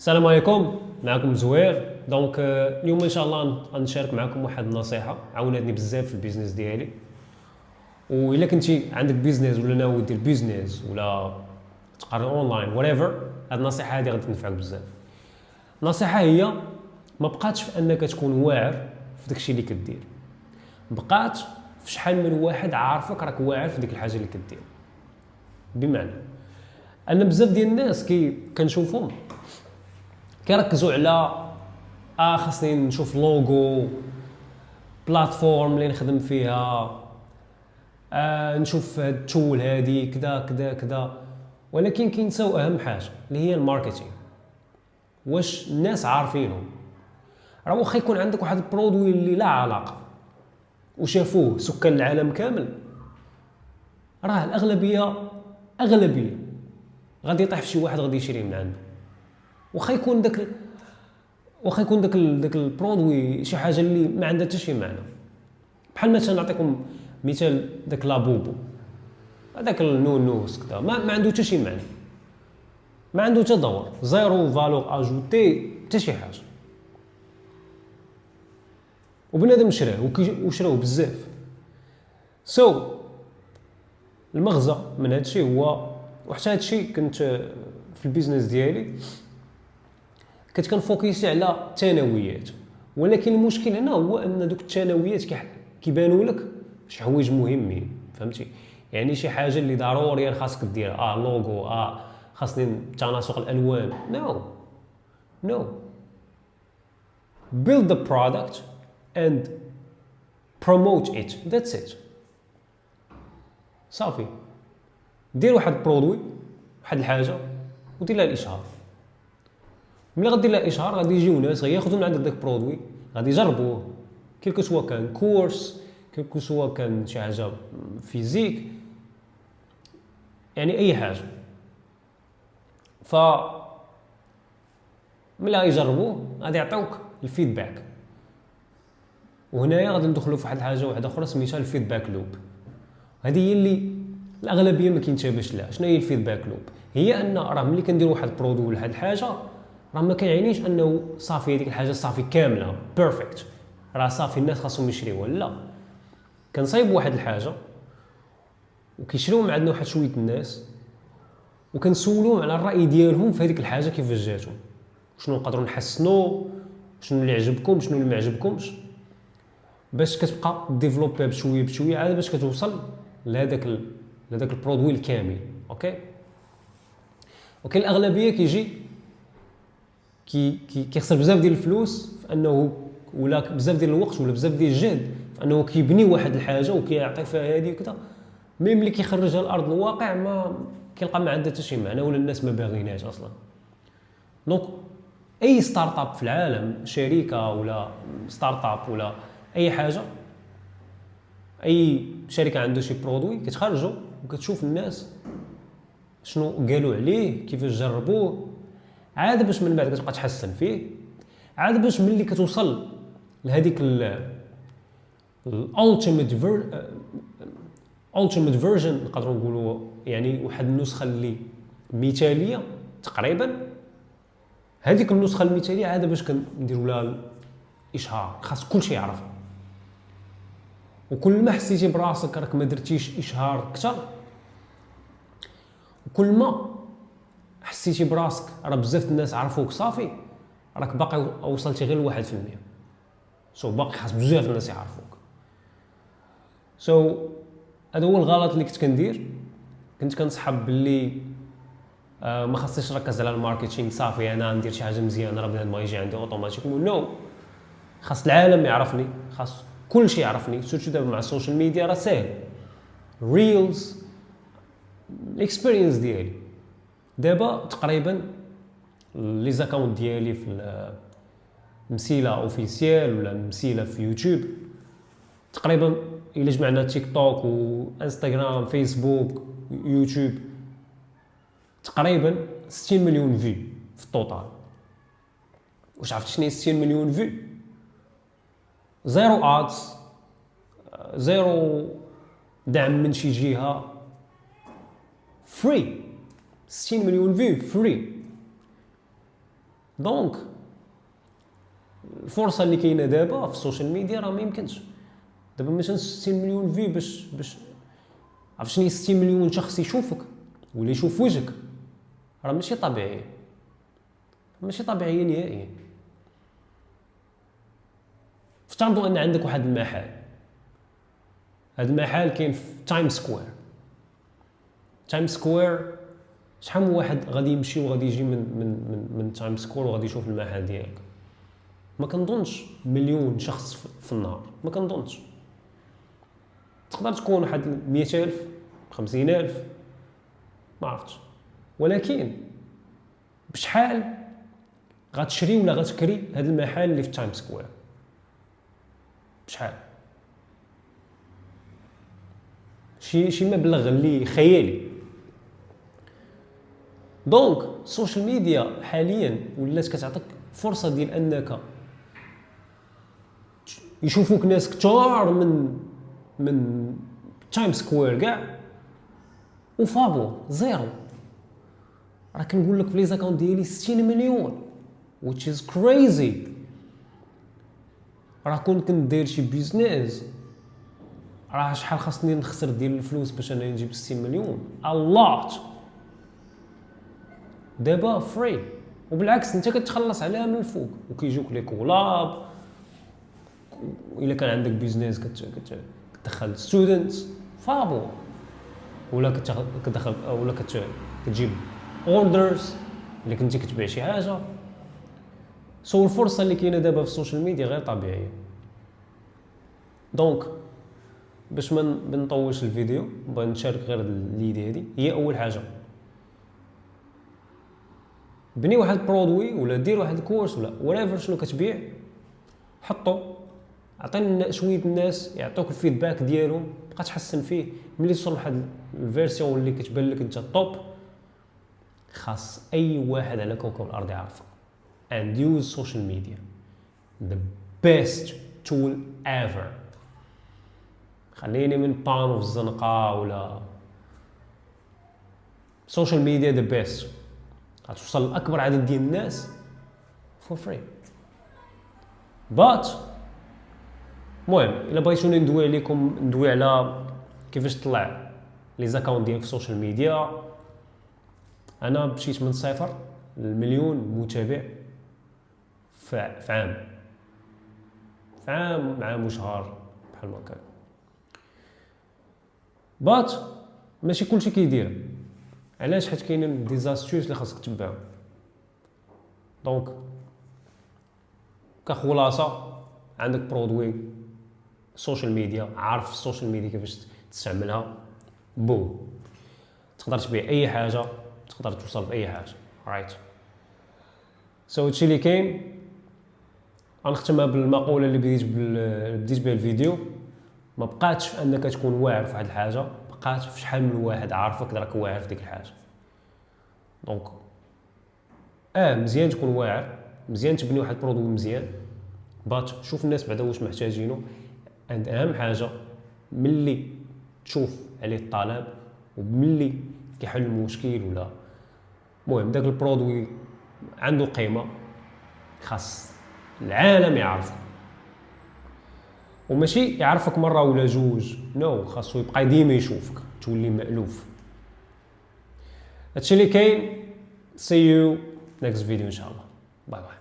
السلام عليكم، معكم زوير. دونك اليوم ان شاء الله غنشارك معكم واحد النصيحه عاونتني بزاف في البيزنس ديالي. والا كنتي عندك بيزنس ولا ناوي دير بيزنس ولا تقرا اونلاين whatever، هاد النصيحه هادي غادي تنفعك بزاف. النصيحه هي ما بقاتش في انك تكون واعر في داكشي اللي كدير، بقات في شحال من واحد عارفك راك واعر في ديك الحاجه اللي كدير. بمعنى ان بزاف ديال الناس كنشوفهم كيركزوا على خاصني نشوف لوغو بلاتفورم اللي نخدم فيها، نشوف هاد التول هادي كذا كذا كذا، ولكن كينساو اهم حاجه اللي هي الماركتينغ. واش الناس عارفينه؟ راه واخا يكون عندك واحد البرودوي اللي لا علاقه وشافوه سكان العالم كامل، راه الاغلبيه غادي يطيح في شي واحد غادي يشري من عنده. واخا يكون داك البرودوي شي حاجه اللي ما عندها حتى شي معنى. بحال مثلا نعطيكم مثال، داك لابوبو، هذاك النونوس كذا ما عنده حتى شي معنى، ما عنده حتى دور، زيرو فالور اجوتي حتى شي حاجه، وبنادم شراه وشراوه بزاف. المغزى من هذا الشيء هو، وحتى هذا الشيء كنت في البيزنس ديالي كنت كنفوكيسي على الثانويات، ولكن المشكل هنا هو ان دوك الثانويات كيبانوا لك شي حوايج مهمين، فهمتي؟ يعني شي حاجه اللي ضروري خاصك دير لوغو، خاصني تناسق الالوان. نو build the product and promote it, that's it. صافي، دير واحد برودوي، واحد الحاجه، ودير لها الاشهار. ملي غدير لها الاشهار غادي يجيو ناس غياخذوا من عندك داك البرودوي، غادي يجربوه، كيلكو سوا كان كورس، كيلكو سوا كان شي حاجه فيزيك، يعني اي حاجه. ف ملي غيجربوه غادي يعطيوك الفيدباك، وهنايا غادي ندخلوا في واحد الحاجه واحده اخرى سميتها الفيدباك لوب. هذه هي اللي الاغلبيه ما كينتبهش لها. شنو هي الفيدباك لوب؟ هي ان راه ملي كندير واحد البرودوي ولا هاد الحاجه، راه ما كيعنيش انه صافي هذيك الحاجه صافي كامله بيرفكت، راه صافي الناس خاصهم يشريوها. لا، كنصايب واحد الحاجه وكيشريو من عندنا واحد شويه الناس، وكنسولوهم على الراي ديالهم في هذيك الحاجه كيفاش جاتهم، شنو نقدروا نحسنوا، شنو اللي عجبكم، شنو اللي ما عجبكمش، باش كتبقى ديفلوبي بشويه بشويه عاد باش كتوصل لهذاك البرودوي الكامل. اوكي، وكاين الاغلبيه كيجي كيخسر بزاف ديال الفلوس في انه، ولا بزاف ديال الوقت ولا بزاف ديال الجهد في انه كيبني واحد الحاجه وكيعطي فيها هذه وكذا، مي ملي كيخرجها لارض الواقع ما كيلقى ما عندها حتى شي معنى، ولا الناس ما باغيناش اصلا. دونك اي ستارت اب في العالم، شركه ولا ستارت اب ولا اي حاجه، اي شركه عنده شي برودوي كتخرجوا وكتشوف الناس شنو قالوا عليه، كيفاش جربوه، عاد باش من بعد كتبقى تحسن فيه، عاد باش ملي كتوصل لهذيك الالتيميت فيرجن نقدروا نقولوا، يعني واحد النسخه اللي مثاليه تقريبا. هذيك النسخه المثاليه عاد باش كنديروا لها الاشهار، خاص كلشي يعرف. وكل ما حسيتي براسك راك ما درتيش اشهار اكثر، وكل ما حسيتي براسك راه بزاف الناس عرفوك، صافي راك باقي وصلتي غير ل 1%. باقي خاص بزاف الناس يعرفوك. هذا هو الغلط اللي كنت كندير. كنت كنصحاب باللي ما خاصنيش نركز على الماركتينغ، صافي انا ندير شي حاجه مزيانه راه بنادم ما يجي عندي اوتوماتيك. نو، خاص العالم يعرفني، خاص كلشي يعرفني. سيرتو دابا مع السوشيال ميديا راه ساهل، ريلز، الاكسبيرينس ديالي دابا تقريبا لي زاكونت ديالي في مسيله اوفيسيال ولا مسيله في يوتيوب، تقريبا الا جمعنا تيك توك وانستغرام فيسبوك يوتيوب، تقريبا 60 مليون في التوتال. واش عرفتي شنو هي 60 مليون زيرو ادز، زيرو دعم من شي جهه، فري. 60 مليون فري. دونك الفرصه اللي كاينه دابا في السوشيال ميديا راه ما يمكنش. دابا مثلا 60 مليون في باش عرفت شنو 60 مليون شخص يشوفك ولا يشوف وجهك، راه ماشي طبيعي، ماشي طبيعيه نهائيا. افترضوا ان عندك واحد المحل، هذا المحل كاين في تايم سكوير. تايم سكوير شحال من واحد غادي يمشي وغادي يجي من تايم سكوير وغادي يشوف المحل ديالك؟ ما كنظنش مليون شخص في النهار، ما كنظنش. تقدر تكون واحد 100,000 50,000 ما عرفتش، ولكن بشحال غتشري ولا غتكري هذا المحل اللي في تايم سكوير؟ بشحال؟ شي مبلغ اللي خيالي. دونك السوشيال ميديا حاليا ولات كتعطيك فرصه ديال انك يشوفوك ناس كثار من تايم سكوير كاع، وفابو زيرو. راه كنقول لك في لي زاكونت ديالي 60 مليون which is crazy. راه كنت كندير شي بيزنس، راه شحال خاصني نخسر ديال الفلوس باش انا نجيب 60 مليون؟ a lot. دابا فري، وبالعكس انت كتخلص عليها من الفوق، وكيجوك لي كولاب. الا كان عندك بيزنس كتدخل ستودنتس فابو، ولا كتدخل ولا كتجيب اوردرز اللي كنتي كتبيع شي حاجه. سو الفرصه اللي كاينه دابا في السوشيال ميديا غير طبيعيه. دونك باش ما نطولش الفيديو، بغيت نشارك غير ليدي هذه. هي اول حاجه بني واحد برودوي ولا دير واحد الكورس ولا whatever شنو كتبيع، حطو، عطينا شويه الناس يعطوك الفيدباك ديالهم، بقى تحسن فيه. ملي توصل لواحد الفيرسيون اللي كتبان لك انت الطوب، خاص اي واحد على كوكب الارض يعرفك. and use social media the best tool ever. خليني من بانو في الزنقه ولا social media the best. غتوصل لاكبر عدد ديال الناس for free. but المهم الا بغيتوني ندوي عليكم، ندوي على كيفاش تطلع لي زاكونت ديالك في السوشيال ميديا. انا مشيت من 0 للمليون متابع في عام وشهر بحال ما كان. بات ماشي كلشي كيدير. علاش؟ حيت كاينين دي زاستيوس اللي خاصك تتبعهم. دونك كخلاصه، عندك برودوي السوشيال ميديا، عارف السوشيال ميديا كيفاش تستعملها، بوم تقدر تبيع اي حاجه، تقدر توصل لاي حاجه. رايت سو هادشي اللي كاين. غنختمها بالمقوله اللي بديت بها الفيديو: ما بقاتش في انك تكون واعر في واحد الحاجه، بقات في شحال من واحد عارفك راك واعر في ديك الحاجه. دونك مزيان تكون واعر، مزيان تبني واحد برودوي مزيان، بات شوف الناس بعدا واش محتاجينه. عند اهم حاجه ملي تشوف عليه الطلب وملي كيحل المشكل، ولا المهم داك البرودوي عنده قيمه، خاص العالم يعرفه. وماشي يعرفك مره ولا جوج، نو، خاصو يبقى ديما يشوفك، تولي مألوف. هادشي اللي كاين. see you next video ان شاء الله. باي باي.